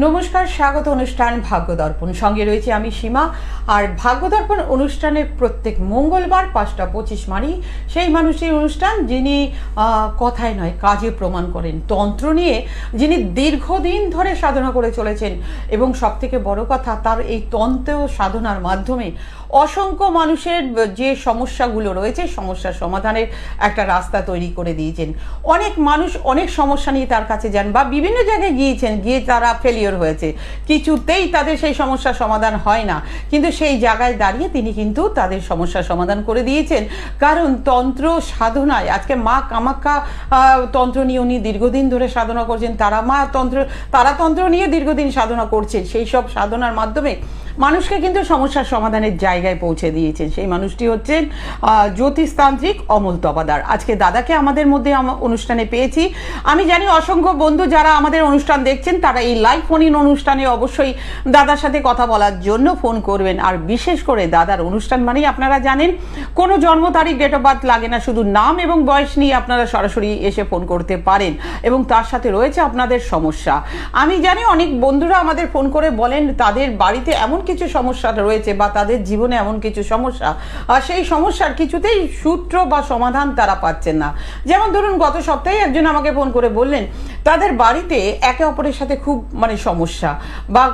নমস্কার, স্বাগত অনুষ্ঠান ভাগ্য দর্পণ। সঙ্গে রয়েছে আমি সীমা। আর ভাগ্য দর্পণ অনুষ্ঠানে প্রত্যেক মঙ্গলবার 5:25 মানি সেই মানুষটির অনুষ্ঠান যিনি কথায় নয় কাজে প্রমাণ করেন। তন্ত্র নিয়ে যিনি দীর্ঘদিন ধরে সাধনা করে চলেছেন এবং সবথেকে বড় কথা তার এই তন্ত্র সাধনার মাধ্যমে অসংখ্য মানুষের যে সমস্যাগুলো রয়েছে সমস্যার সমাধানের একটা রাস্তা তৈরি করে দিয়েছেন। অনেক মানুষ অনেক সমস্যা নিয়ে তার কাছে যান বা বিভিন্ন জায়গায় গিয়েছেন, গিয়ে তারা ফেলিওর হয়েছে, কিছুতেই তাদের সেই সমস্যার সমাধান হয় না, কিন্তু সেই জায়গায় দাঁড়িয়ে তিনি কিন্তু তাদের সমস্যার সমাধান করে দিয়েছেন। কারণ তন্ত্র সাধনায় আজকে মা কামাখ্যা তন্ত্র নিয়ে উনি দীর্ঘদিন ধরে সাধনা করছেন, তারা তন্ত্র নিয়ে দীর্ঘদিন সাধনা করছেন। সেই সব সাধনার মাধ্যমে মানুষকে কিন্তু সমস্যার সমাধানের জায়গায় পৌঁছে দিয়েছেন। সেই মানুষটি হচ্ছেন জ্যোতিষতান্ত্রিক অমল তপাদার। আজকে দাদাকে আমাদের মধ্যে অনুষ্ঠানে পেয়েছি। আমি জানি অসংখ্য বন্ধু যারা আমাদের অনুষ্ঠান দেখছেন তারা এই লাইভ ফোন ইন অনুষ্ঠানে অবশ্যই দাদার সাথে কথা বলার জন্য ফোন করবেন। আর বিশেষ করে দাদার অনুষ্ঠান মানেই আপনারা জানেন কোনো জন্ম তারিখ, ডেট অফ বার্থ লাগে না, শুধু নাম এবং বয়স নিয়ে আপনারা সরাসরি এসে ফোন করতে পারেন এবং তার সাথে রয়েছে আপনাদের সমস্যা। আমি জানি অনেক বন্ধুরা আমাদের ফোন করে বলেন তাদের বাড়িতে এমন কিছু সমস্যা রয়েছে বা তাদের জীবনে এমন কিছু সমস্যা, আর সেই সমস্যার কিছুতেই সূত্র বা সমাধান তারা পাচ্ছেন না। যেমন ধরুন গত সপ্তাহে একজন আমাকে ফোন করে বললেন তাদের বাড়িতে একে অপরের সাথে খুব সমস্যা বা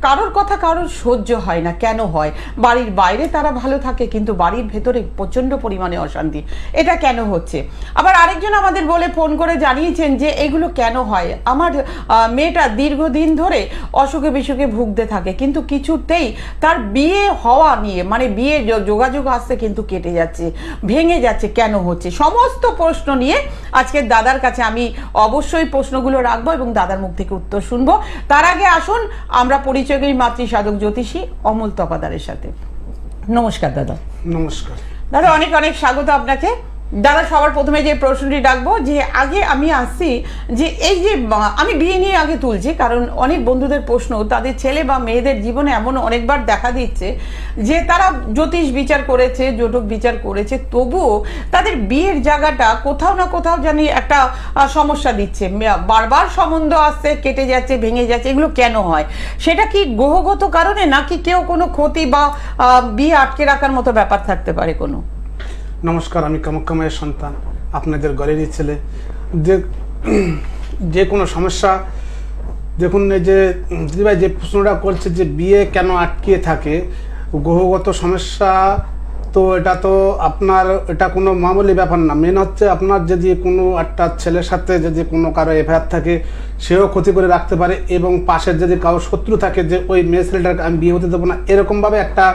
কারোর কথা কারোর সহ্য হয় না। কেন হয়? বাড়ির বাইরে তারা ভালো থাকে কিন্তু বাড়ির ভেতরে প্রচন্ড পরিমাণে অশান্তি। এটা কেন হচ্ছে? আবার আরেকজন আমাদের বলে ফোন করে জানিয়েছেন যে এগুলো কেন হয়, আমার মেয়েটা দীর্ঘদিন ধরে অসুখে বিসুখে ভুগতে থাকে কিন্তু কিছুতেই তার বিয়ে হওয়া নিয়ে বিয়ে যোগাযোগ আসছে কিন্তু কেটে যাচ্ছে, ভেঙে যাচ্ছে। কেন হচ্ছে? সমস্ত প্রশ্ন নিয়ে আজকে দাদার কাছে আমি অবশ্যই প্রশ্নগুলো রাখবো এবং দাদার মুখ থেকে উত্তর শুনবো। তার আগে আসুন আমরা পরিচয় করি মাতৃ সাধক জ্যোতিষী অমল তপাদারের সাথে। নমস্কার দাদা। নমস্কার দাদা, অনেক অনেক স্বাগত আপনাকে। দাদা, সবার প্রথমে যে প্রশ্নটি ডাকবো যে আগে আমি আসছি যে এই যে আমি বিয়ে নিয়ে আগে তুলছি কারণ অনেক বন্ধুদের প্রশ্ন তাদের ছেলে বা মেয়েদের জীবনে এমন অনেকবার দেখা দিচ্ছে যে তারা জ্যোতিষ বিচার করেছে, জটক বিচার করেছে, তবুও তাদের বিয়ের জায়গাটা কোথাও না কোথাও জানি একটা সমস্যা দিচ্ছে, বারবার সম্বন্ধ আসছে, কেটে যাচ্ছে, ভেঙে যাচ্ছে। এগুলো কেন হয়? সেটা কি গ্রহগত কারণে নাকি কেউ কোনো ক্ষতি বা বিয়ে আটকে রাখার মতো ব্যাপার থাকতে পারে কোনো? নমস্কার, আমি কামাখ্যা মায়ের সন্তান, আপনাদের ঘরেরই ছেলে। যে কোনো সমস্যা দেখুন, এই যে দিদিভাই যে প্রশ্নটা করছে যে বিয়ে কেন আটকে থাকে, গ্রহগত সমস্যা, তো এটা কোনো মামুলি ব্যাপার না। মেন হচ্ছে আপনার যদি কোনো একটা ছেলের সাথে যদি কোনো কারো এফআইআর থাকে সেও ক্ষতি করে রাখতে পারে এবং পাশের যদি কারো শত্রু থাকে যে ওই মেয়ে ছেলেটাকে আমি বিয়ে হতে দেবো না, এরকমভাবে একটা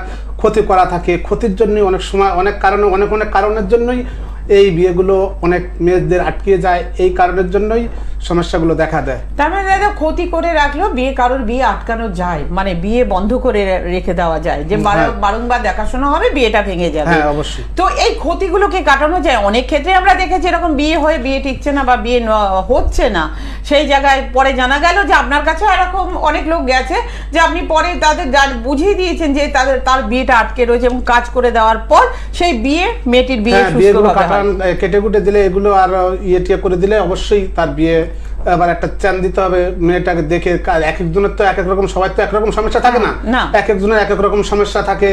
ক্ষতি করা থাকে। ক্ষতির জন্যই অনেক সময় অনেক কারণের জন্যই এই বিয়েগুলো অনেক মেয়েদের আটকে যায়, এই কারণের জন্যই সমস্যাগুলো দেখা দেয়। তার মানে দাদা ক্ষতি করে রাখলেও কারোর বিয়ে আটকানো যায়, বিয়ে বন্ধ করে রেখে দেওয়া যায়, যে বারংবার দেখাশোনা হবে, বিয়েটা ভেঙে যাবে। হ্যাঁ, অবশ্যই। তো এই ক্ষতিগুলোকে কাটানো যায়। অনেক ক্ষেত্রে আমরা দেখেছি এরকম বিয়ে হয়ে বিয়ে টিকছে না বা বিয়ে হচ্ছে না, সেই জায়গায় পরে জানা গেল যে আপনার কাছে এরকম অনেক লোক গেছে যে আপনি পরে তাদের বুঝিয়ে দিয়েছেন যে তার বিয়েটা আটকে রয়েছে এবং কাজ করে দেওয়ার পর সেই মেয়েটির বিয়ে কেটে কুটে দিলে এগুলো আর ইয়ে করে দিলে অবশ্যই তার বিয়ে। আবার একটা চান দিতে হবে মেয়েটাকে দেখে। এক একজনের তো এক এক রকম, সবাই তো একরকম সমস্যা থাকে না, এক একজনের এক এক রকম সমস্যা থাকে।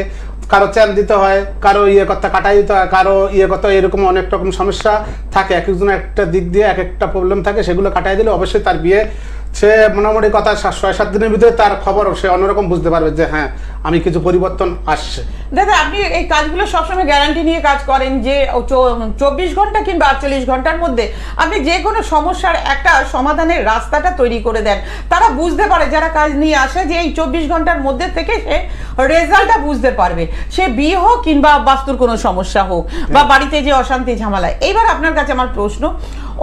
কারো চান দিতে হয়, কারো কথা কাটাই দিতে হয়, কারো কথা, এরকম অনেক রকম সমস্যা থাকে। এক একজনের একটা দিক দিয়ে এক একটা প্রবলেম থাকে, সেগুলো কাটাই দিলে অবশ্যই তার বিয়ে। সে মোটামুটি কথা 6-7 দিনের ভিতরে তার খবর সে অন্যরকম বুঝতে পারবে যে হ্যাঁ আমি কিছু পরিবর্তন আসছে। দাদা, আপনি এই কাজগুলো সবসময় গ্যারান্টি নিয়ে কাজ করেন যে 24 ঘন্টা কিংবা 48 ঘন্টার মধ্যে আপনি যে কোনো সমস্যার একটা সমাধানের রাস্তাটা তৈরি করে দেন। তারা বুঝতে পারে যারা কাজ নিয়ে আসে যে এই 24 ঘন্টার মধ্যে থেকে সে রেজাল্টটা বুঝতে পারবে, সে বিয়ে হোক কিংবা বাস্তুর কোনো সমস্যা হোক বা বাড়িতে যে অশান্তি ঝামেলা। এইবার আপনার কাছে আমার প্রশ্ন,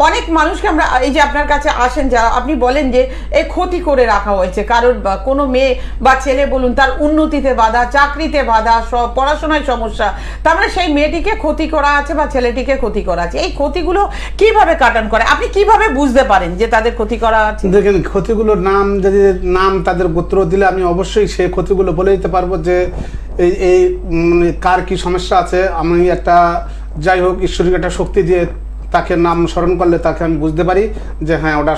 অনেক মানুষকে আমরা এই যে আপনার কাছে আসেন যারা, আপনি বলেন যে এই ক্ষতি করে রাখা হয়েছে কারোর, কোনো মেয়ে বা ছেলে বলুন তার উন্নতিতে বাধা, চাকরিতে বাধা, পড়াশোনায় সমস্যা, তার মানে সেই মেয়েটিকে ক্ষতি করা আছে বা ছেলেটিকে ক্ষতি করা আছে। এই ক্ষতিগুলো কিভাবে কাটান করে? আপনি কিভাবে বুঝতে পারেন যে তাদের ক্ষতি করা আছে? দেখেন, ক্ষতিগুলোর নাম তাদের গোত্র দিলে আমি অবশ্যই সেই ক্ষতিগুলো বলে দিতে পারবো যে এই কার কি সমস্যা আছে। আমি একটা যাই হোক ঈশ্বরিক একটা শক্তি দিয়ে তাকে নাম স্মরণ করলে তাকে আমি বুঝতে পারি যে হ্যাঁ ওটা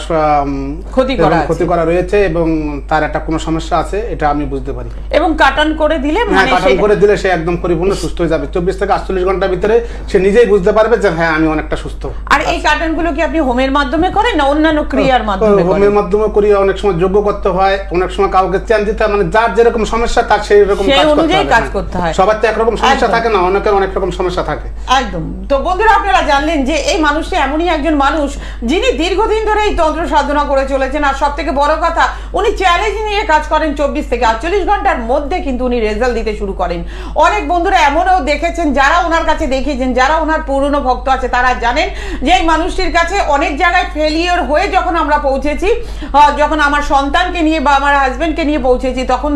ক্ষতি করা রয়েছে এবং তার একটা কোনো সমস্যা আছে, এটা আমি বুঝতে পারি। এবং কাটান করে দিলে কাটান করে দিলে সে একদম পরিপূর্ণ সুস্থ হয়ে যাবে। 24 থেকে 48 ঘন্টার ভিতরে সে নিজেই বুঝতে পারবে যে হ্যাঁ আমি অনেকটা সুস্থ। আর এই কাটানগুলো কি আপনি হোমের মাধ্যমে করেন না অন্যান্য ক্রিয়ার মাধ্যমে? হোমের মাধ্যমে করি, অনেক সময় যোগ্য করতে হয়, অনেক সময় কাউকে চ্যান দিতে হয়, মানে যার যেরকম সমস্যা তার সেই রকম কাজ করতে হয়। সবার তো একরকম সমস্যা থাকে না, অনেকের অনেক রকম সমস্যা থাকে। একদম। তো বন্ধুরা আপনারা জানলেন যে এই মানুষটি এমনই একজন মানুষ যিনি দীর্ঘদিন ধরে এই তন্ত্র সাধনা করে চলেছেন। আর সব থেকে বড় কথা, উনি চ্যালেঞ্জ নিয়ে কাজ করেন। 24 থেকে 48 ঘন্টার মধ্যে কিন্তু উনি রেজাল্ট দিতে শুরু করেন। অনেক বন্ধুরা এমনও দেখেছেন, যারা ওনার কাছে দেখিয়েছেন, যারা ওনার পুরনো ভক্ত আছে তারা জানেন যে এই মানুষটির কাছে অনেক জায়গায় ফেলিওর হয়ে যখন আমরা পৌঁছেছি, যখন আমার সন্তানকে নিয়ে বা আমার হাজবেন্ডকে নিয়ে পৌঁছেছি, তখন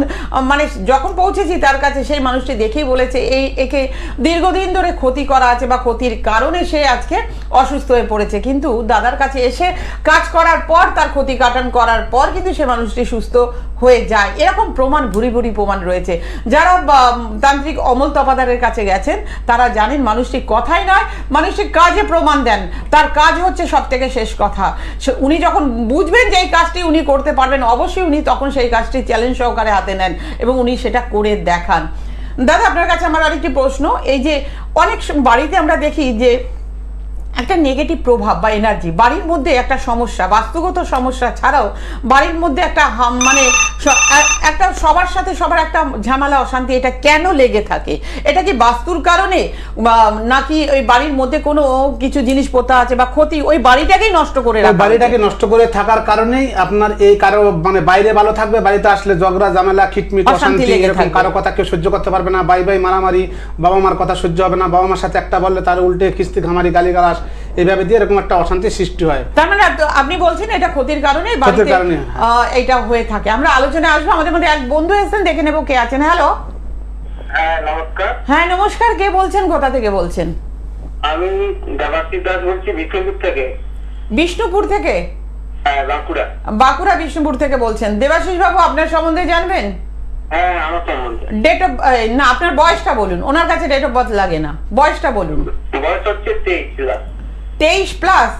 মানে যখন পৌঁছেছি তার কাছে সেই মানুষটি দেখেই বলেছে একে দীর্ঘদিন ধরে ক্ষতি করা আছে বা ক্ষতির কারণে সে আজকে অসুস্থ হয়ে পড়েছে। কিন্তু দাদার কাছে এসে কাজ করার পর, তার ক্ষতি কাটান করার পর কিন্তু সে মানুষটি সুস্থ হয়ে যায়। এরকম প্রমাণ ভুরি ভুরি প্রমাণ রয়েছে। যারা তান্ত্রিক অমল তপাদারের কাছে গেছেন তারা জানেন মানুষটি কথাই নয়, মানুষটি কাজে প্রমাণ দেন। তার কাজ হচ্ছে সব থেকে শেষ কথা। উনি যখন বুঝবেন যে এই কাজটি উনি করতে পারবেন, অবশ্যই উনি তখন সেই কাজটি চ্যালেঞ্জ সহকারে হাতে নেন এবং উনি সেটা করে দেখান। দাদা আপনার কাছে আমার আরেকটি প্রশ্ন, এই যে অনেক বাড়িতে আমরা দেখি যে একটা নেগেটিভ প্রভাব বা এনার্জি, বাড়ির মধ্যে একটা সমস্যা, বাস্তুগত সমস্যা ছাড়াও বাড়ির মধ্যে একটা মানে একটা সবার সাথে সবার একটা ঝামেলা অশান্তি, এটা কেন লেগে থাকে? এটা কি বাস্তুর কারণে নাকি ওই বাড়ির মধ্যে কোনো কিছু জিনিস পোতা আছে বা ক্ষতি ওই বাড়িটাকেই নষ্ট করে রাখে? বাড়িটাকে নষ্ট করে থাকার কারণেই আপনার এই কারো মানে বাইরে ভালো থাকবে, বাড়িতে আসলে ঝগড়া ঝামেলা খিটমিট অশান্তি, এরকম কারো কথা কেউ সহ্য করতে পারবে না, বাই বাই মারামারি, বাবা মার কথা সহ্য হবে না, বাবা মার সাথে একটা বললে তার উল্টে কিস্তি ঘামারি গালিগালাজ, এইভাবে দিয়ে এরকম একটা অশান্তি সৃষ্টি হয়। তার মানে আপনি বলছেন এটা ক্ষতির কারণে এটা হয়ে থাকে। আমরা আলোচনায় আসবো। আমাদের মধ্যে এক বন্ধু এসেছেন, দেখে নেবো কে আছেন। হ্যালো। হ্যাঁ নমস্কার। হ্যাঁ নমস্কার, কে বলছেন, কোথা থেকে বলছেন? আমি দেবাশিস দাস বলছি বিষ্ণুপুর থেকে। বিষ্ণুপুর থেকে? হ্যাঁ বাঁকুড়া। বাঁকুড়া বিষ্ণুপুর থেকে বলছেন। দেবাশিস বাবু আপনার সম্বন্ধে জানবেন? হ্যাঁ আমার সম্বন্ধে। ডেট অফ না, আপনার বয়সটা বলুন। ওনার কাছে ডেট অফ বার্থ লাগে না, বয়সটা বলুন। বয়স হচ্ছে 23+। 23+?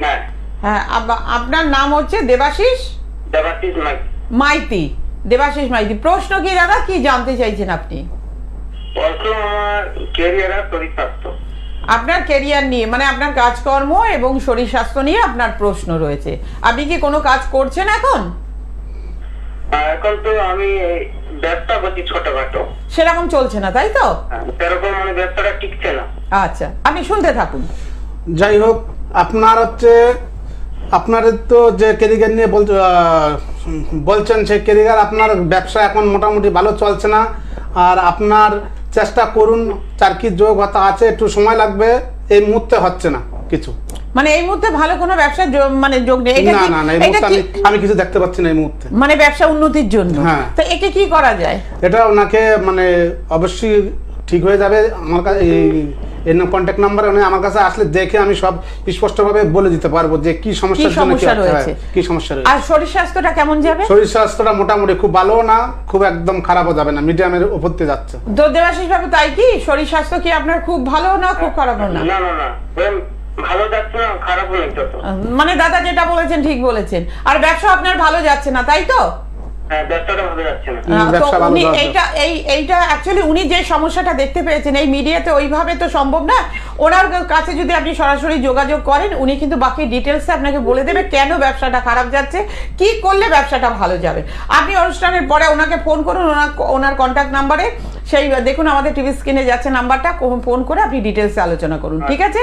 হ্যাঁ। হ্যাঁ, আপনার নাম হচ্ছে দেবাশিস মাইতি। দেবাশিস মাইতি। প্রশ্ন কি দাদা, কি জানতে চাইছেন আপনি? প্রশ্ন আমার ক্যারিয়ার আর শরীর স্বাস্থ্য। আপনার ক্যারিয়ার নিয়ে, মানে আপনার কাজকর্ম এবং শরীর স্বাস্থ্য নিয়ে আপনার প্রশ্ন রয়েছে। আপনি কি কোনো কাজ করছেন এখন? এখন তো আমি ব্যবসা করছি ছোটখাটো। সেরকম চলছে না তাই তো? সেরকম মানে ব্যবসাটা টিকছে না। আচ্ছা, আপনি শুনতে থাকুন। যাই হোক, আপনার হচ্ছে আপনার তো যে ক্যারিয়ার নিয়ে বলছেন সেই ক্যারিয়ার আপনার ব্যবসা এখন মোটামুটি ভালো চলছে না। আর আপনার চেষ্টা করুন, চারকি যোগ হতা আছে, একটু সময় লাগবে, এই মুহূর্তে হচ্ছে না কিছু। মানে এই মুহূর্তে ভালো কোনো ব্যবসা মানে যোগ নেই? না না না, এই মুহূর্তে আমি কিছু দেখতে পাচ্ছি না এই মুহূর্তে। মানে ব্যবসা উন্নতির জন্য? হ্যাঁ। তো একে কি করা যায়? এটা ওনাকে মানে অবশ্যই ঠিক হয়ে যাবে। আমার কাছে এই কন্ট্যাক্ট নাম্বার আমার কাছে আসলে দেখে আমি সব স্পষ্টভাবে বলে দিতে পারবো যে কি সমস্যার জন্য কি সমস্যা রয়েছে। আর শরীর স্বাস্থ্যটা কেমন যাবে? শরীর স্বাস্থ্যটা মোটামুটি খুব ভালো না, খুব একদম খারাপও যাবে না, মিডিয়ামের উপর দিয়ে যাচ্ছে। তো দেবাশিস বাবু, তাই কি শরীর স্বাস্থ্য কি আপনার খুব ভালো না খুব খারাপও না? না না না, ভালো যাচ্ছে না, খারাপও নেই তো। মানে দাদা যেটা বলেছেন ঠিক বলেছেন। আর ব্যবসা আপনার ভালো যাচ্ছে না তাই তো? এইটা অ্যাকচুয়ালি উনি যে সমস্যাটা দেখতে পেয়েছেন এই মিডিয়াতে ওইভাবে তো সম্ভব না। ওনার কাছে যদি আপনি সরাসরি যোগাযোগ করেন, উনি কিন্তু বাকি ডিটেলসে আপনাকে বলে দেবে কেন ব্যবসাটা খারাপ যাচ্ছে, কি করলে ব্যবসাটা ভালো যাবে। আপনি অনুষ্ঠানের পরে ওনাকে ফোন করুন, ওনার কন্ট্যাক্ট নাম্বারে সেই দেখুন আমাদের টিভি স্ক্রিনে যাচ্ছে নাম্বারটা, ফোন করে আপনি ডিটেলসে আলোচনা করুন। ঠিক আছে,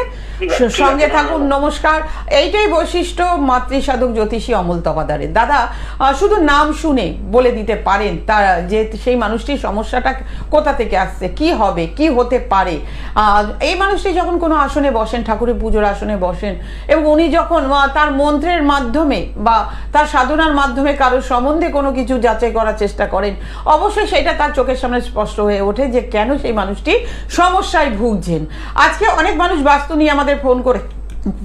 সঙ্গে থাকুন। নমস্কার। এইটাই বৈশিষ্ট্য মাতৃসাধক জ্যোতিষী অমল তপাদারের। দাদা শুধু নাম শুনে বলে দিতে পারেন তার যে সেই মানুষটির সমস্যাটা কোথা থেকে আসছে, কি হবে, কি হতে পারে। এই মানুষটি যখন কোনো আসনে বসেন, ঠাকুরের পুজোর আসনে বসেন, এবং উনি যখন তার মন্ত্রের মাধ্যমে বা তার সাধনার মাধ্যমে কারোর সম্বন্ধে কোনো কিছু যাচাই করার চেষ্টা করেন, অবশ্যই সেটা তার চোখের সামনে স্পষ্ট হয়ে ওঠে যে কেন সেই মানুষটি সমস্যায় ভুগছেন। আজকে অনেক মানুষ বাস্তু নিয়ে আমাদের ফোন করে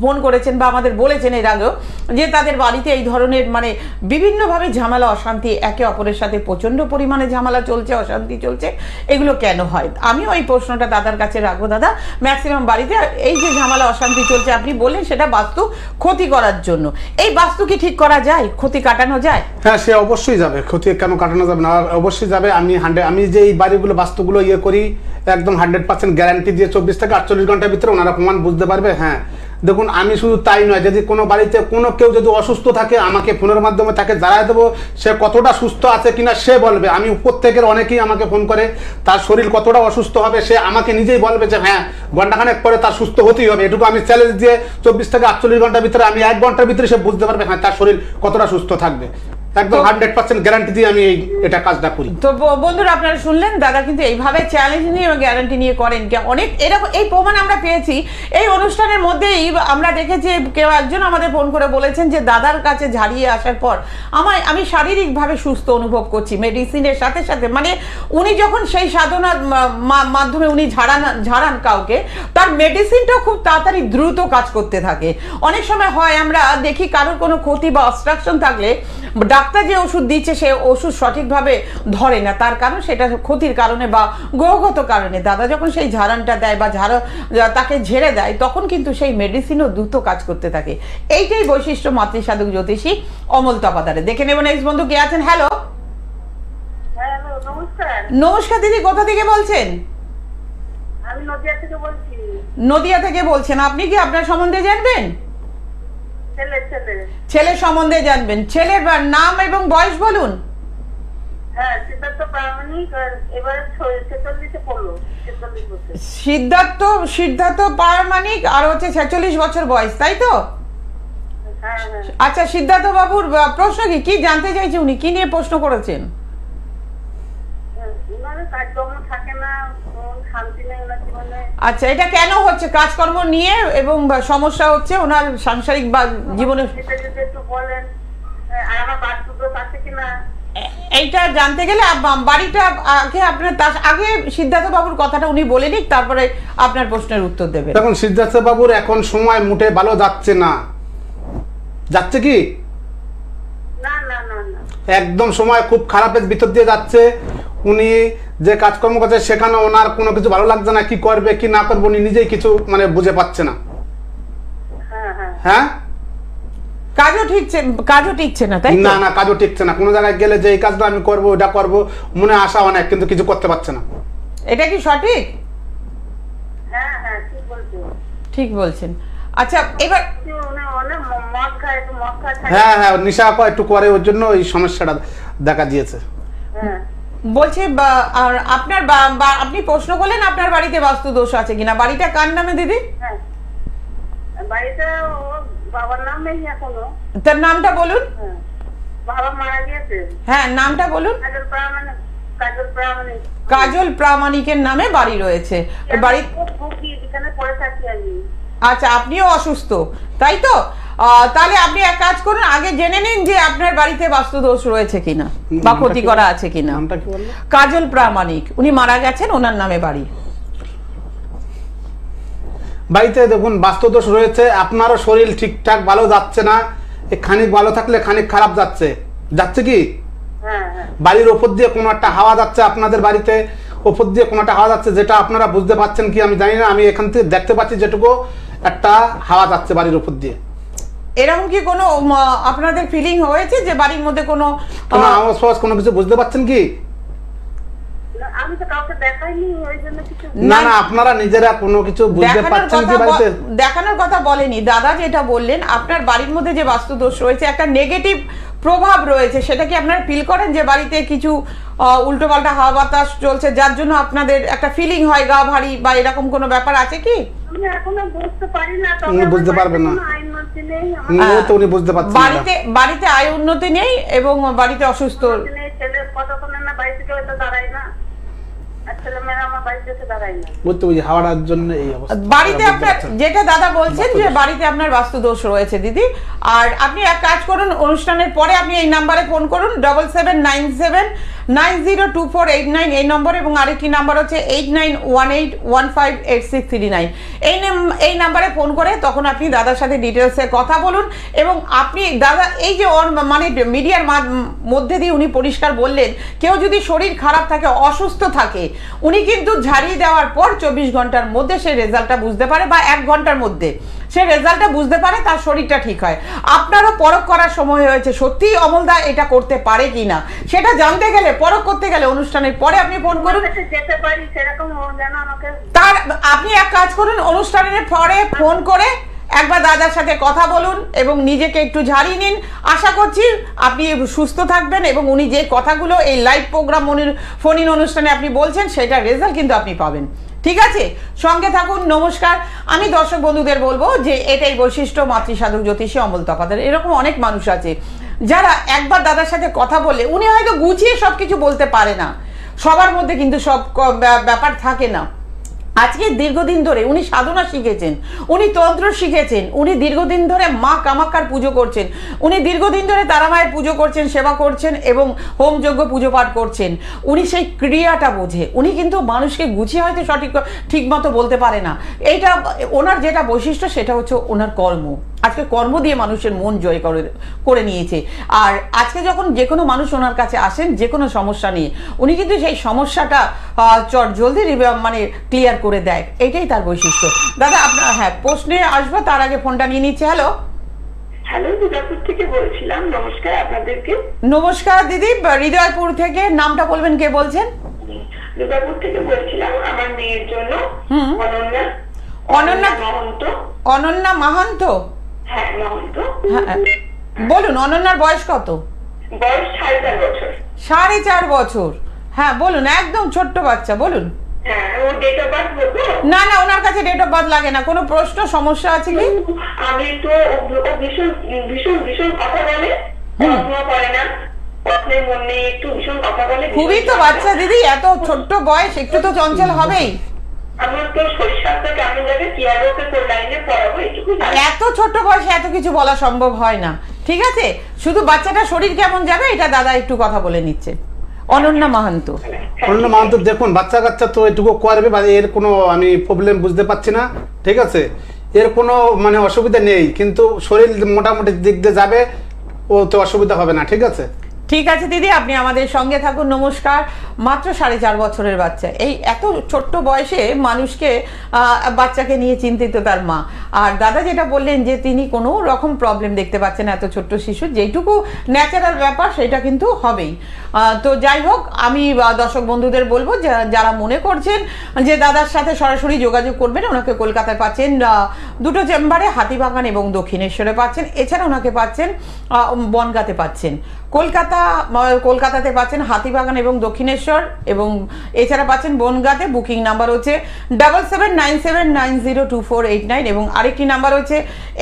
ফোন করেছেন বা আমাদের বলেছেন এর আগেও যে তাদের বাড়িতে এই ধরনের মানে বিভিন্নভাবে ঝামেলা অশান্তি, একে অপরের সাথে প্রচণ্ড পরিমাণে ঝামেলা চলছে, অশান্তি চলছে, এগুলো কেন হয়? আমিও এই প্রশ্নটা দাদার কাছে রাখবো। দাদা, ম্যাক্সিমাম বাড়িতে এই যে ঝামেলা অশান্তি চলছে আপনি বললেন সেটা বাস্তু ক্ষতি করার জন্য, এই বাস্তু কি ঠিক করা যায়, ক্ষতি কাটানো যায়? হ্যাঁ, সে অবশ্যই যাবে, ক্ষতি কেন কাটানো যাবে না, অবশ্যই যাবে। আমি যে এই বাড়িগুলো বাস্তুগুলো করি একদম 100% গ্যারান্টি দিয়ে 24 থেকে 48 ঘন্টার ভিতরে ওনারা প্রমাণ বুঝতে পারবে। হ্যাঁ দেখুন, আমি শুধু তাই নয়, যদি কোনো বাড়িতে কোনো কেউ যদি অসুস্থ থাকে আমাকে ফোনের মাধ্যমে তাকে জানাই দেবো, সে কতটা সুস্থ আছে কিনা সে বলবে। আমি উপর থেকে অনেকেই আমাকে ফোন করে তার শরীর কতটা অসুস্থ হবে সে আমাকে নিজেই বলবে যে হ্যাঁ ঘন্টাখানেক পরে তার সুস্থ হতেই হবে। এটুকু আমি চ্যালেঞ্জ দিয়ে 24 থেকে 48 ঘন্টার ভিতরে, আমি 1 ঘন্টার ভিতরে সে বুঝতে পারবে হ্যাঁ তার শরীর কতটা সুস্থ থাকবে। একদম 100% গ্যারান্টি দিয়ে আমি এটা কাজটা করি। তো বন্ধুরা আপনারা শুনলেন, দাদা কিন্তু এইভাবে চ্যালেঞ্জ নিয়ে এবং গ্যারান্টি নিয়ে করেন। অনেক এরকম এই প্রমাণ আমরা পেয়েছি এই অনুষ্ঠানের মধ্যেই। আমরা দেখেছি কেউ একজন আমাদের ফোন করে বলেছেন যে দাদার কাছে ঝাড়িয়ে আসার পর আমি শারীরিকভাবে সুস্থ অনুভব করছি মেডিসিনের সাথে সাথে। মানে উনি যখন সেই সাধনার মাধ্যমে উনি ঝাড়ান কাউকে, তার মেডিসিনটাও খুব তাড়াতাড়ি দ্রুত কাজ করতে থাকে। অনেক সময় হয় আমরা দেখি কারোর কোনো ক্ষতি বা অবস্ট্রাকশন থাকলে ডাক্তার যে ওষুধ দিচ্ছে সে ওষুধ সঠিকভাবে ধরে না, তার কারণ সেটা ক্ষতির কারণে বা গ্রহগত কারণে। দাদা যখন সেই ঝাড়ানটা দেয় বা তাকে ঝেড়ে দেয় তখন কিন্তু সেই মেডিসিনও দ্রুত কাজ করতে থাকে। এইটাই বৈশিষ্ট্য মাতৃসাধক জ্যোতিষী অমল তপাদারে। দেখে নেব নেক্সট বন্ধু কে আছেন। হ্যালো, নমস্কার দিদি, কোথা থেকে বলছেন? আমি নদিয়া থেকে বলছি। নদিয়া থেকে বলছেন, আপনি কি আপনার সম্বন্ধে জানবেন? ছেলের সম্বন্ধে জানবেন। ছেলের নাম এবং বয়স বলুন। হ্যাঁ, সিদ্ধার্থ প্রামাণিক, এবারে 46 পড়লো, 46 বছর। সিদ্ধার্থ প্রামাণিক আর হচ্ছে 46 বছর বয়স, তাই তো? হ্যাঁ। আচ্ছা, সিদ্ধার্থ বাবুর প্রশ্ন কি জানতে চাইছে, উনি কি নিয়ে প্রশ্ন করেছেন? কাজকর্ম থাকে না, শান্তি নেই ওনার জীবনে। আচ্ছা, এটা কেন হচ্ছে কাজকর্ম নিয়ে এবং সমস্যা হচ্ছে ওনার সাংসারিক বা জীবনে? একটু বলেন, আর আমার বাস্তব আছে কিনা এইটা জানতে গেলে বাড়িটা আগে আপনার তার আগে সিদ্ধার্থ বাবুর কথাটা উনি বলে নিক, তারপরে আপনার প্রশ্নের উত্তর দেবেন। দেখুন, সিদ্ধার্থ বাবুর এখন সময় মোটে ভালো যাচ্ছে না। যাচ্ছে কি? না, একদম সময় খুব খারাপের ভিতর দিয়ে যাচ্ছে। উনি যে কাজকর্ম করছে সেখানে ওনার কোনো কিছু ভালো লাগছে না, কি করবে কি না করবে উনি নিজেই কিছু মানে বুঝে পাচ্ছে না। হ্যাঁ, কাজও ঠিকছে না, তাই না? কাজও ঠিকছে না। কোনো জায়গায় গেলে যে এই কাজটা আমি করবো ওটা করবো মনে আশা অনেক, কিন্তু কিছু করতে পারছে না। এটা কি সঠিক? হ্যাঁ, ঠিক বলছেন। আচ্ছা, এবার হ্যাঁ, নেশা একটু করে, ওর জন্য এই সমস্যাটা দেখা দিয়েছে। বলছে আর আপনার আপনি প্রশ্ন করলেন আপনার বাড়িতে বাস্তু দোষ আছে কিনা। বাড়িটা কার নামে দিদি? বাড়িটা বাবার নাম নেই এখনো। তার নামটা বলুন। বাবা মারা গিয়েছে। হ্যাঁ, নামটা বলুন। কাজল প্রামাণিকের নামে বাড়ি রয়েছে। বাড়ি পড়ে থাকি আমি। আচ্ছা, আপনিও অসুস্থ, তাই তো? তাহলে আপনি এক কাজ করুন, আগে জেনে নিন যে আপনার বাড়িতে বাস্তু দোষ রয়েছে কিনা বা ক্ষতি করা আছে কিনা। কাজল প্রামাণিক, উনি মারা গেছেন, ওনার নামে বাড়ি। বাড়িতে দেখুন বাস্তু দোষ রয়েছে। আপনারও শরীর ঠিকঠাক ভালো যাচ্ছে না, খানিক ভালো থাকলে খানিক খারাপ যাচ্ছে কি? বাড়ির ওপর দিয়ে কোনো একটা হাওয়া যাচ্ছে, আপনাদের বাড়িতে ওপর দিয়ে কোনো একটা হাওয়া যাচ্ছে, যেটা আপনারা বুঝতে পারছেন কি আমি জানি না। আমি এখান থেকে দেখতে পাচ্ছি যেটুকু একটা হাওয়া যাচ্ছে বাড়ির ওপর দিয়ে। এরকম কি কোনো আপনাদের ফিলিং হয়েছে যে বাড়ির মধ্যে কোনো আওয়াজ কোনো কিছু বুঝতে পারছেন কি? আমি তো কাউকে দেখাইনি, ওই জন্য কিছু না, আপনারা নিজেরা কোনো কিছু বুঝতে পারছেন কি? বাড়িতে দেখানোর কথা বলেনি দাদা, যেটা বললেন আপনার বাড়ির মধ্যে যে বাস্তু দোষ রয়েছে, একটা নেগেটিভ প্রভাব রয়েছে, সেটা কি আপনারা ফিল করেন যে বাড়িতে কিছু উল্টোপাল্টা হাওয়া বাতাস চলছে যার জন্য আপনাদের একটা ফিলিং হয় গা ভারী বা এরকম কোনো ব্যাপার আছে কি? আমি এখনো বুঝতে পারি না। উনি বুঝতে পারবেন না, উনি বুঝতে পারছেন বাড়িতে আয় উন্নতি নেই এবং বাড়িতে অসুস্থ। ছেলে কতক্ষণ না বাড়ি থেকে হয়তো দাঁড়ায় না, বাড়িতে আপনার যেটা দাদা বলছেন যে বাড়িতে আপনার বাস্তু দোষ রয়েছে দিদি। আর আপনি এক কাজ করুন, অনুষ্ঠানের পরে আপনি এই নাম্বারে ফোন করুন, 7797 902489 এই নম্বর, এবং আরেকটি নাম্বার হচ্ছে 8918158639। এই নাম্বারে ফোন করে তখন আপনি দাদার সাথে ডিটেলসে কথা বলুন। এবং আপনি দাদা এই যে মানে মিডিয়ার মধ্যে দিয়ে উনি পরিষ্কার বললেন, কেউ যদি শরীর খারাপ থাকে, অসুস্থ থাকে, উনি কিন্তু ঝাড়িয়ে দেওয়ার পর 24 ঘন্টার মধ্যে সে রেজাল্টটা বুঝতে পারে, বা 1 ঘন্টার মধ্যে সে রেজাল্টটা বুঝতে পারে, তার শরীরটা ঠিক হয়। আপনারও পরখ করার সময় হয়েছে, সত্যিই অমলদা এটা করতে পারে কিনা সেটা জানতে গেলে, পরখ করতে গেলে অনুষ্ঠানের পরে আপনি ফোন করুন। যেতে পারি সেরকম যেন আমাকে তার আপনি এক কাজ করুন, অনুষ্ঠানের পরে ফোন করে একবার দাদার সাথে কথা বলুন এবং নিজেকে একটু ঝাড়িয়ে নিন। আশা করছি আপনি সুস্থ থাকবেন, এবং উনি যে কথাগুলো এই লাইভ প্রোগ্রাম ফোন ইন অনুষ্ঠানে আপনি বলছেন, সেটার রেজাল্ট কিন্তু আপনি পাবেন। ঠিক আছে, সঙ্গে থাকুন। নমস্কার। আমি দর্শক বন্ধুদের বলবো যে এটাই বৈশিষ্ট্য মাতৃসাধক জ্যোতিষী অমল তপাদের। এরকম অনেক মানুষ আছে যারা একবার দাদার সাথে কথা বলে, উনি হয়তো গুছিয়ে সবকিছু বলতে পারে না, সবার মধ্যে কিন্তু সব ব্যাপার থাকে না। আজকে দীর্ঘদিন ধরে উনি সাধনা শিখেছেন, উনি তন্ত্র শিখেছেন, উনি দীর্ঘদিন ধরে মা কামাখ্যার পুজো করছেন, উনি দীর্ঘদিন ধরে তারা মায়ের পুজো করছেন, সেবা করছেন এবং হোমযজ্ঞ পুজো পাঠ করছেন। উনি সেই ক্রিয়াটা বোঝে। উনি কিন্তু মানুষকে গুছিয়ে হয়তো ঠিক মতো বলতে পারে না। এইটা ওনার যেটা বৈশিষ্ট্য, সেটা হচ্ছে ওনার কর্ম। আজকে কর্ম দিয়ে মানুষের মন জয় করে নিয়েছে। আর আজকে যখন যে কোনো মানুষ ওনার কাছে আসেন যে কোনো সমস্যা নিয়ে, উনি কিন্তু সেই সমস্যাটা জলদি মানে ক্লিয়ার করে দেয়। এটাই তার বৈশিষ্ট্য। দাদা আপনার প্রশ্নে আসবো, তার আগে ফোনটা নিয়ে নিচ্ছে। হ্যালো হ্যালো, দুর্গাপুর থেকে বলছিলাম। নমস্কার আপনাদেরকে। নমস্কার দিদি, হৃদয়পুর থেকে। নামটা বলবেন, কে বলছেন? দুর্গাপুর থেকে বলছিলাম আমার মেয়ের জন্য। অনন্যা মহন্ত। অনন্যা মাহান্ত? হ্যাঁ মহন্ত। হ্যাঁ বলুন, অনন্যার বয়স কত? বয়স 4.5 বছর। 4.5 বছর? হ্যাঁ বলুন, একদম ছোট্ট বাচ্চা, বলুন। হ্যাঁ, ও ডেট অফ বার্থ বলবো? না না, ওনার কাছে ডেট অফ বার্থ লাগে না। কোনো প্রশ্ন সমস্যা আছে কি? আমি তো ভীষণ ভীষণ ভীষণ কথা বলে, পড়াশোনা করে না, কথায় মন নেই, একটু ভীষণ কথা বলে। খুবই তো বাচ্চা দিদি, এত ছোট্ট বয়স, একটু তো চঞ্চল হবেই। আমার তো শরীর স্বাস্থ্য কেমন যাবে, কিভাবে ওকে কোন লাইনে পড়াবো, এইটুকু। এত ছোট্ট বয়সে এত কিছু বলা সম্ভব হয় না। ঠিক আছে, শুধু বাচ্চাটা শরীর কেমন যাবে এটা দাদা একটু কথা বলে নিচ্ছে। অনন্যা মাহান্ত। অনন্যা মাহান্ত, দেখুন বাচ্চা কাচ্চা তো এটুকু করবে, এর কোনো আমি প্রবলেম বুঝতে পারছি না। ঠিক আছে, এর কোনো মানে অসুবিধা নেই, কিন্তু শরীর মোটামুটি দিক দিয়ে যাবে, ও তো অসুবিধা হবে না। ঠিক আছে, ঠিক আছে দিদি, আপনি আমাদের সঙ্গে থাকুন। নমস্কার। মাত্র 4.5 বছরের বাচ্চা, এই এত ছোট্ট বয়সে মানুষকে বাচ্চাকে নিয়ে চিন্তিত তার মা। আর দাদা যেটা বললেন যে তিনি কোনো রকম প্রবলেম দেখতে পাচ্ছেন এত ছোট্ট শিশু, যেটুকু ন্যাচারাল ব্যাপার সেটা কিন্তু হবেই। তো যাই হোক, আমি দর্শক বন্ধুদের বলবো যারা মনে করছেন যে দাদার সাথে সরাসরি যোগাযোগ করবেন, ওনাকে কলকাতায় পাচ্ছেন 2টো চেম্বারে, হাতিবাগান এবং দক্ষিণেশ্বরে পাচ্ছেন। এছাড়া ওনাকে পাচ্ছেন বনগাঁতে পাচ্ছেন, কলকাতাতে পাচ্ছেন হাতিবাগান এবং দক্ষিণেশ্বর, এবং এছাড়া পাচ্ছেন বনগাঁতে। বুকিং নাম্বার হচ্ছে 7797902489 এবং আরেকটি নাম্বার হচ্ছে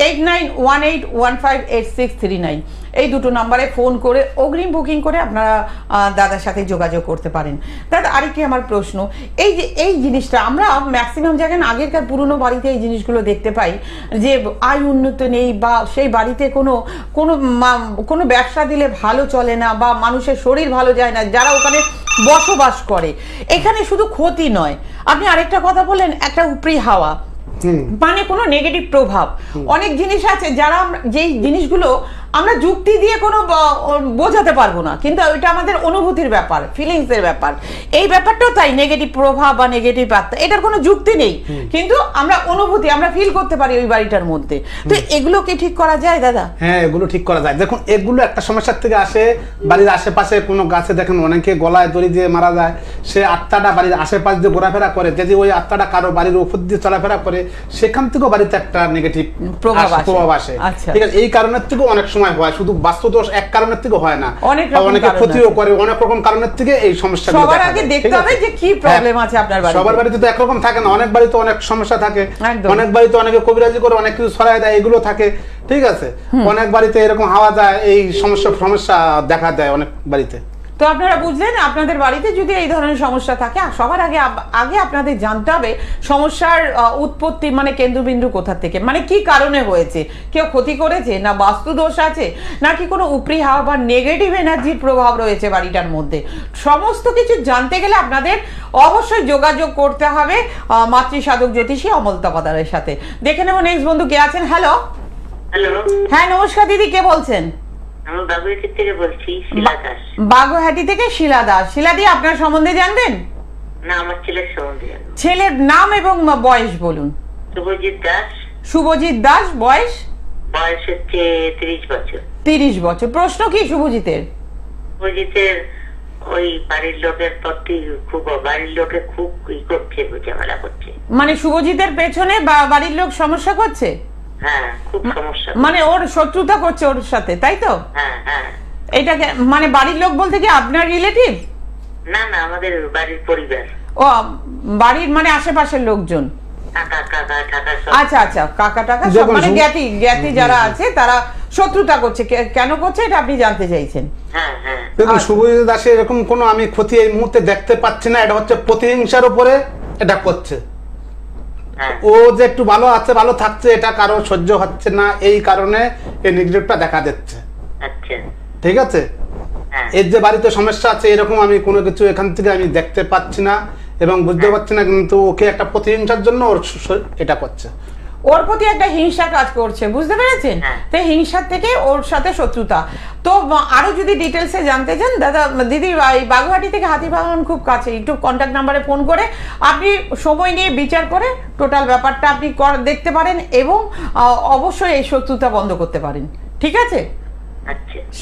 8918158639। এই দুটো নাম্বারে ফোন করে অগ্রিম বুকিং করে আপনারা দাদার সাথে যোগাযোগ করতে পারেন। দাদা আরেকটি আমার প্রশ্ন, এই যে এই জিনিসটা আমরা ম্যাক্সিমাম জায়গায় আগেরকার পুরনো বাড়িতে এই জিনিসগুলো দেখতে পাই যে আয় উন্নত নেই, বা সেই বাড়িতে কোনো ব্যবসা দিলে ভালো চলে না, বা মানুষের শরীর ভালো যায় না যারা ওখানে বসবাস করে। এখানে শুধু ক্ষতি নয়, আপনি আরেকটা কথা বললেন, একটা উপরি হাওয়া, মানে কোনো নেগেটিভ প্রভাব। অনেক জিনিস আছে যারা যেই জিনিসগুলো আমরা যুক্তি দিয়ে কোনো বোঝাতে পারবো না, কিন্তু ওইটা আমাদের অনুভূতির ব্যাপার, ফিলিংসের ব্যাপার। এই ব্যাপারটাও তাই, নেগেটিভ প্রভাব বা নেগেটিভ আত্মা, এটার কোনো যুক্তি নেই, কিন্তু আমরা অনুভূতি, আমরা ফিল করতে পারি ওই বাড়িটার মধ্যে। তো এগুলো কি ঠিক করা যায় দাদা? হ্যাঁ, এগুলো ঠিক করা যায়। দেখুন, এগুলো একটা সমস্যার থেকে আসে। বাড়ির আশেপাশে কোনো গাছে দেখেন অনেকে গলায় দড়ি দিয়ে মারা যায়, সে আত্মাটা বাড়ির আশেপাশ দিয়ে ঘোরাফেরা করে, যদি ওই আত্মাটা কারো বাড়ির উপর দিয়ে চলাফেরা করে, সেখান থেকেও বাড়িতে একটা নেগেটিভ প্রভাব আসে। ঠিক আছে, এই কারণের থেকেও অনেক সময় হয়, শুধু বাস্তুদোষ এক কারণের থেকে হয় না, অনেকে ক্ষতিও করে, অনেক রকম কারণের থেকে এই সমস্যা। সবার আগে দেখতে হবে যে কি প্রবলেম আছে আপনার বাড়িতে। সবার বাড়িতে তো একরকম থাকে না, অনেক বাড়িতে অনেক সমস্যা থাকে, অনেক বাড়িতে অনেকে কবিরাজি করে অনেক কিছু ছড়ায় দেয়, এগুলো থাকে। ঠিক আছে, অনেক বাড়িতে এরকম হাওয়া যায়, এই সমস্যা দেখা দেয় অনেক বাড়িতে। তো আপনারা বুঝলেন, আপনাদের বাড়িতে যদি এই ধরনের সমস্যা থাকে, সবার আগে আপনাদের জানতে হবে সমস্যার উৎপত্তি মানে কেন্দ্রবিন্দু কোথা থেকে, মানে কি কারণে হয়েছে। কেউ ক্ষতি করেছে, না বাস্তু দোষ আছে, নাকি কোনো উপরি হাওয়া বা নেগেটিভ এনার্জির প্রভাব রয়েছে বাড়িটার মধ্যে। সমস্ত কিছু জানতে গেলে আপনাদের অবশ্যই যোগাযোগ করতে হবে মাতৃসাধক জ্যোতিষী অমল তপাদারের সাথে। দেখে নেব নেক্সট বন্ধু কে আছেন। হ্যালো। হ্যালো, হ্যাঁ নমস্কার দিদি, কে বলছেন? আমি বাগুইহাটি থেকে বলছি, শিলা দাস। বাগুইহাটি থেকে শিলা দাস। শিলাদি, আপনার সম্বন্ধে জানবেন? না, আমার ছেলের সম্বন্ধে জানবো। ছেলের নাম এবং বয়স বলুন। শুভজিৎ দাস। শুভজিৎ দাস, বয়স? বয়স হচ্ছে 30 বছর। 30 বছর। প্রশ্ন কি শুভজিতের? শুভজিতের ওই বাড়ির লোকের প্রতি খুব, বাড়ির লোকে খুব করছে, ঝামেলা করছে। মানে শুভজিতের পেছনে বাড়ির লোক সমস্যা করছে? হ্যাঁ, খুব সমস্যা। মানে ওর শত্রুতা করছে ওর সাথে, তাই তো? হ্যাঁ হ্যাঁ। এটাকে মানে বাড়ির লোক বলতে কি আপনার রিলেটিভ? না না, আমাদের বাড়ির পরিবার। ও, বাড়ির মানে আশেপাশের লোকজন। কাকা কাকা টাকা সব। আচ্ছা আচ্ছা, কাকা টাকা সব, মানে জ্ঞাতি যারা আছে তারা শত্রুতা করছে। কেন করছে এটা আপনি জানতে চাইছেন? হ্যাঁ হ্যাঁ। দেখুন শুভজিৎ দাসের এরকম কোনো আমি ক্ষতি এই মুহূর্তে দেখতে পাচ্ছি না। এটা হচ্ছে প্রতিহিংসার উপরে এটা করছে। ও যে একটু ভালো আছে, ভালো থাকছে, এটা কারো সহ্য হচ্ছে না, এই কারণে এই নেগেটিভটা দেখা দিচ্ছে। আচ্ছা, ঠিক আছে। এর যে বাড়িতে সমস্যা আছে এরকম আমি কোনো কিছু এখান থেকে আমি দেখতে পাচ্ছি না এবং বুঝতে পারছি না, কিন্তু ওকে একটা প্রতিহিংসার জন্য ওর এটা করছে, ওর প্রতি একটা হিংসা কাজ করছে, বুঝতে পেরেছেন? তো হিংসার থেকে ওর সাথে শত্রুতা। তো আরো যদি ডিটেলসে জানতে চান দাদা দিদি, বাগুইহাটি থেকে হাতিবাগান খুব কাছে, একটু কন্ট্যাক্ট নাম্বারে ফোন করে আপনি সময় নিয়ে বিচার করে টোটাল ব্যাপারটা আপনি দেখতে পারেন এবং অবশ্যই এই শত্রুতা বন্ধ করতে পারেন। ঠিক আছে,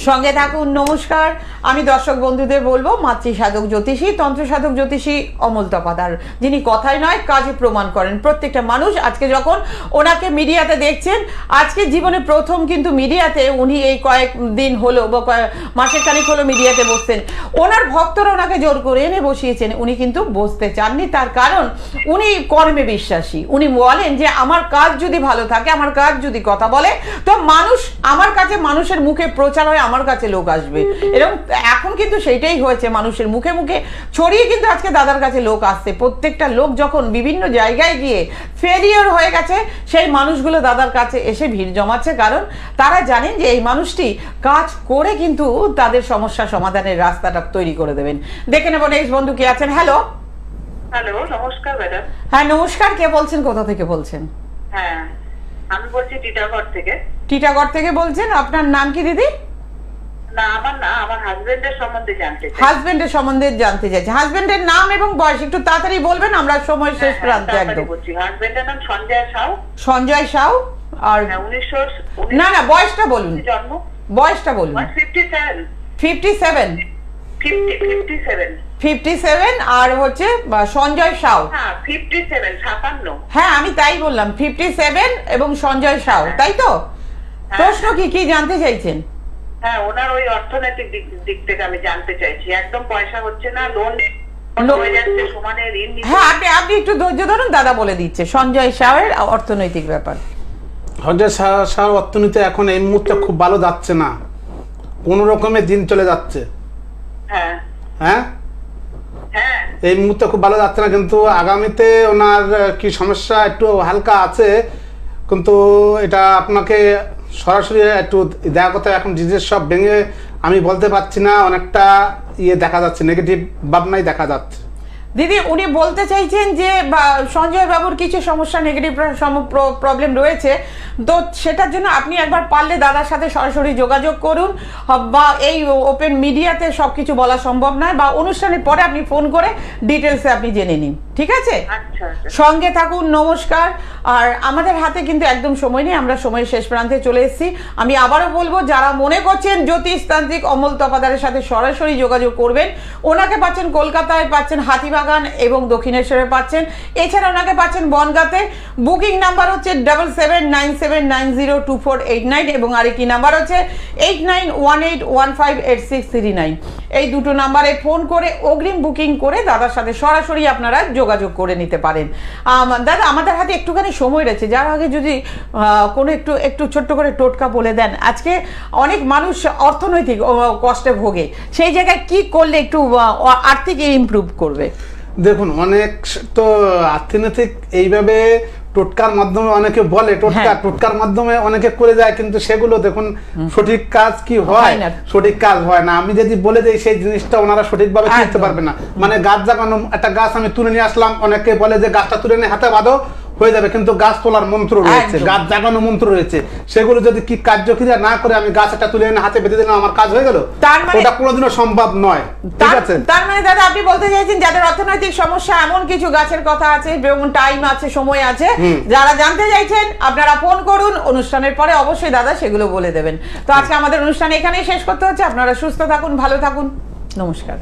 সঙ্গে থাকুন। নমস্কার, আমি দর্শক বন্ধুদের বলবো মাতৃসাধক জ্যোতিষী, তন্ত্র সাধক জ্যোতিষী অমল তপাদার, যিনি কথায় নয় কাজে প্রমাণ করেন। প্রত্যেকটা মানুষ আজকে যখন ওনাকে মিডিয়াতে দেখছেন, আজকে জীবনে প্রথম কিন্তু মিডিয়াতে উনি এই কয়েকদিন হলো বা মাসের খানিক হলো মিডিয়াতে বসছেন। ওনার ভক্তরা ওনাকে জোর করে এনে বসিয়েছেন, উনি কিন্তু বসতে চাননি। তার কারণ উনি কর্মে বিশ্বাসী। উনি বলেন যে আমার কাজ যদি ভালো থাকে, আমার কাজ যদি কথা বলে, তো মানুষ আমার কাছে, মানুষের মুখে প্রচার হয়, আমার কাছে লোক আসবে। এরকম এখন কিন্তু সেইটাই হয়েছে, মানুষের মুখে মুখে ছড়িয়ে কিন্তু আজকে দাদার কাছে লোক আসছে। প্রত্যেকটা লোক যখন বিভিন্ন জায়গায় গিয়ে ফেলিওর হয়ে গেছে, সেই মানুষগুলো দাদার কাছে এসে ভিড় জমাচ্ছে, কারণ তারা জানেন যে এই মানুষটি কাজ করে কিন্তু তাদের সমস্যা সমাধানের রাস্তাটা তৈরি করে দেবেন। দেখে নেব নেক্সট বন্ধু কে আছেন। হ্যালো। হ্যালো, নমস্কার ম্যাডাম। হ্যাঁ নমস্কার, কে বলছেন, কোথা থেকে বলছেন? হ্যাঁ, আমি বলছি টিটাগড় থেকে। টিটাগড় থেকে বলছেন, আপনার নাম কি দিদি? না, আমার না, আমার হাজবেন্ডের সম্বন্ধে জানতে চাই। হাজবেন্ডের সম্বন্ধে জানতে চাইছি। হাজবেন্ডের নাম এবং বয়স একটু তাড়াতাড়ি বলবেন, আমরা সময় শেষ প্রান্তে একদম। বলছি হাজবেন্ডের নাম সঞ্জয় সাউ। সঞ্জয় সাউ। আর 1900 না না, বয়সটা বলুন, জন্ম। বয়সটা বলুন। 57 57 57 আর হচ্ছে সঞ্জয় সাউ। হ্যাঁ 57 57। হ্যাঁ আমি তাই বললাম, 57 এবং সঞ্জয় সাউ, তাই তো? প্রশ্ন কি জানতে চাইছেন? হ্যাঁ, ওনার ওই অর্থনৈতিক দিক থেকে আমি জানতে চাইছি। একদম পয়সা হচ্ছে না, লোন হয়ে যাচ্ছে, সমানে ঋণ। হ্যাঁ, আপনি একটু ধৈর্য ধরুন, দাদা বলে দিচ্ছে সঞ্জয় সাউয়ের অর্থনৈতিক ব্যাপার। সঞ্জয় সাউ অর্থনীতি এখন এই মুহূর্তে খুব ভালো যাচ্ছে না, কোন রকমের দিন চলে যাচ্ছে। হ্যাঁ হ্যাঁ, এই মুহূর্তে খুব ভালো যাচ্ছে না, কিন্তু আগামীতে ওনার কি সমস্যা একটু হালকা আছে, কিন্তু এটা আপনাকে সরাসরি একটু দেখা করতে, এখন ডিজিট সব ভেঙে আমি বলতে পারছি না, অনেকটা দেখা যাচ্ছে, নেগেটিভ ভাবনাই দেখা যাচ্ছে। দিদি উনি বলতে চাইছেন যে সঞ্জয় বাবুর কিছু সমস্যা, নেগেটিভ প্রবলেম রয়েছে, তো সেটার জন্য আপনি একবার পারলে দাদার সাথে সরাসরি যোগাযোগ করুন, বা এই ওপেন মিডিয়াতে সবকিছু বলা সম্ভব নয়, বা অনুষ্ঠানের পরে আপনি ফোন করে ডিটেলসে আপনি জেনে নিন। ঠিক আছে, সঙ্গে থাকুন। নমস্কার। আর আমাদের হাতে কিন্তু একদম সময় নেই, আমরা সময়ের শেষ প্রান্তে চলে এসেছি। আমি আবারও বলবো, যারা মনে করছেন জ্যোতিষতান্ত্রিক অমল তপাদারের সাথে সরাসরি যোগাযোগ করবেন, ওনাকে পাচ্ছেন কলকাতায়, পাচ্ছেন হাতিবাগান এবং দক্ষিণেশ্বরে পাচ্ছেন, এছাড়া ওনাকে পাচ্ছেন বনগাঁতে। বুকিং নাম্বার হচ্ছে 7797902489 এবং আরেকটি নাম্বার হচ্ছে 8918158639। এই দুটো নাম্বারে ফোন করে অগ্রিম বুকিং করে দাদার সাথে সরাসরি আপনারা যোগাযোগ যোগাযোগ করে নিতে পারেন। দাদা আমাদের হাতে একটুখানি সময় রয়েছে, যার আগে যদি কোনো একটু ছোট্ট করে টোটকা বলে দেন। আজকে অনেক মানুষ অর্থনৈতিক কষ্টে ভোগে, সেই জায়গায় কি করলে একটু আর্থিক ইমপ্রুভ করবে? দেখুন, অনেক তো অর্থনৈতিক এইভাবে টোটকার মাধ্যমে অনেকে বলে, টোটকার মাধ্যমে অনেকে করে যায়, কিন্তু সেগুলো দেখুন সঠিক কাজ কি হয়, সঠিক কাজ হয় না। আমি যদি বলে দিই সেই জিনিসটা ওনারা সঠিকভাবে করতে পারবে না। মানে গাছ জাগানো, একটা গাছ আমি তুলে নিয়ে আসলাম, অনেকে বলে যে গাছটা তুলে নিয়ে হাতে বাঁধো হয়ে যাবে, কিন্তু গাছ তোলার মন্ত্র রয়েছে, গাছ জাগানো মন্ত্র রয়েছে, সেগুলো যদি কি কার্যক্রিয়া না করে আমি গাছটা তুলে এনে হাতে বেঁধে দিলাম, আমার কাজ হয়ে গেল, ওটা কোনোদিনও সম্ভব নয়। ঠিক আছে, তার মানে দাদা আপনি বলতে চাইছেন যাদের অর্থনৈতিক সমস্যা, এমন কিছু গাছের কথা আছে, যেমন টাইম আছে, সময় আছে, যারা জানতে চাইছেন আপনারা ফোন করুন, অনুষ্ঠানের পরে অবশ্যই দাদা সেগুলো বলে দেবেন। তো আজকে আমাদের অনুষ্ঠান এখানেই শেষ করতে হচ্ছে। আপনারা সুস্থ থাকুন, ভালো থাকুন, নমস্কার।